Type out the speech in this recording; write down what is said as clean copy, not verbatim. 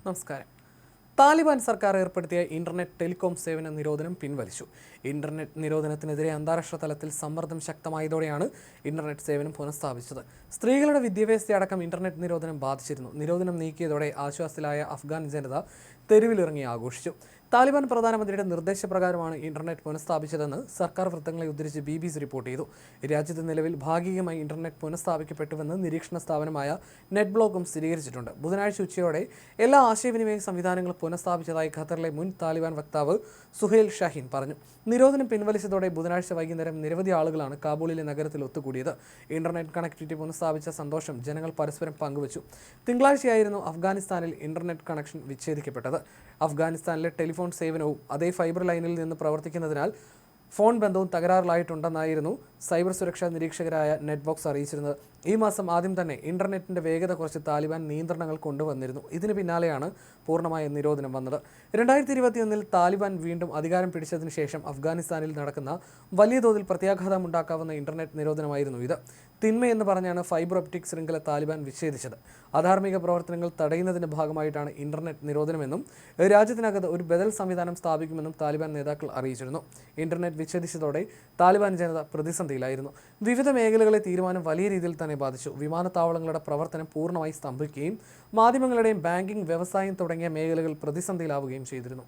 നമസ്കാരം. താലിബാൻ സർക്കാർ ഏർപ്പെടുത്തിയ ഇന്റർനെറ്റ് ടെലികോം സേവന നിരോധനം പിൻവലിച്ചു. ഇന്റർനെറ്റ് നിരോധനത്തിനെതിരെ അന്താരാഷ്ട്ര തലത്തിൽ സമ്മർദ്ദം ശക്തമായതോടെയാണ് ഇന്റർനെറ്റ് സേവനം പുനഃസ്ഥാപിച്ചത്. സ്ത്രീകളുടെ വിദ്യാഭ്യാസത്തെയടക്കം ഇന്റർനെറ്റ് നിരോധനം ബാധിച്ചിരുന്നു. നിരോധനം നീക്കിയതോടെ ആശ്വാസത്തിലായ അഫ്ഗാൻ ജനത തെരുവിലിറങ്ങി ആഘോഷിച്ചു. താലിബാൻ പ്രധാനമന്ത്രിയുടെ നിർദ്ദേശപ്രകാരമാണ് ഇന്റർനെറ്റ് പുനഃസ്ഥാപിച്ചതെന്ന് സർക്കാർ വൃത്തങ്ങളെ ഉദ്ധരിച്ച് BBC റിപ്പോർട്ട് ചെയ്തു. രാജ്യത്ത് നിലവിൽ ഭാഗികമായി ഇന്റർനെറ്റ് പുനഃസ്ഥാപിക്കപ്പെട്ടുവെന്ന് നിരീക്ഷണ സ്ഥാപനമായ നെറ്റ് ബ്ലോക്കും സ്ഥിരീകരിച്ചിട്ടുണ്ട്. ബുധനാഴ്ച ഉച്ചയോടെ എല്ലാ ആശയവിനിമയ സംവിധാനങ്ങളും പുനഃസ്ഥാപിച്ചതായി ഖത്തറിലെ മുൻ താലിബാൻ വക്താവ് സുഹൈൽ ഷാഹിൻ പറഞ്ഞു. നിരോധനം പിൻവലിച്ചതോടെ ബുധനാഴ്ച വൈകുന്നേരം നിരവധി ആളുകളാണ് കാബൂളിലെ നഗരത്തിൽ ഒത്തുകൂടിയത്. ഇന്റർനെറ്റ് കണക്ടിവിറ്റി പുനഃസ്ഥാപിച്ച സന്തോഷം ജനങ്ങൾ പരസ്പരം പങ്കുവച്ചു. തിങ്കളാഴ്ചയായിരുന്നു അഫ്ഗാനിസ്ഥാനിൽ ഇന്റർനെറ്റ് കണക്ഷൻ വിച്ഛേദിക്കപ്പെട്ടത്. അഫ്ഗാനിസ്ഥാനിലെ ടെലിഫോൺ സേവനവും അതേ ഫൈബർ ലൈനിൽ നിന്ന് പ്രവർത്തിക്കുന്നതിനാൽ ഫോൺ ബന്ധവും തകരാറിലായിട്ടുണ്ടെന്നായിരുന്നു സൈബർ സുരക്ഷാ നിരീക്ഷകരായ നെറ്റ്ബോക്സ് അറിയിച്ചിരുന്നത്. ഈ മാസം ആദ്യം തന്നെ ഇന്റർനെറ്റിന്റെ വേഗത കുറച്ച് താലിബാൻ നിയന്ത്രണങ്ങൾ കൊണ്ടുവന്നിരുന്നു. ഇതിന് പിന്നാലെയാണ് പൂർണ്ണമായ നിരോധനം വന്നത്. 2021 താലിബാൻ വീണ്ടും അധികാരം പിടിച്ചതിന് ശേഷം അഫ്ഗാനിസ്ഥാനിൽ നടക്കുന്ന വലിയ തോതിൽ പ്രത്യാഘാതമുണ്ടാക്കാവുന്ന ഇന്റർനെറ്റ് നിരോധനമായിരുന്നു ഇത്. തിന്മയെന്ന് പറഞ്ഞാണ് ഫൈബർ ഒപ്റ്റിക് ശൃംഖല താലിബാൻ വിച്ഛേദിച്ചത്. അധാർമിക പ്രവർത്തനങ്ങൾ തടയുന്നതിന്റെ ഭാഗമായിട്ടാണ് ഇന്റർനെറ്റ് നിരോധനമെന്നും രാജ്യത്തിനകത്ത് ഒരു ബദൽ സംവിധാനം സ്ഥാപിക്കുമെന്നും താലിബാൻ നേതാക്കൾ അറിയിച്ചിരുന്നു. ഇന്റർനെറ്റ് വിച്ഛേദിച്ചതോടെ താലിബാൻ ജനത പ്രതിസന്ധിയിലായിരുന്നു. വിവിധ മേഖലകളെ തീരുമാനം വലിയ രീതിയിൽ തന്നെ ബാധിച്ചു. വിമാനത്താവളങ്ങളുടെ പ്രവർത്തനം പൂർണ്ണമായി സ്തംഭിക്കുകയും മാധ്യമങ്ങളുടെയും ബാങ്കിംഗ്, വ്യവസായം തുടങ്ങിയ മേഖലകൾ പ്രതിസന്ധിയിലാവുകയും ചെയ്തിരുന്നു.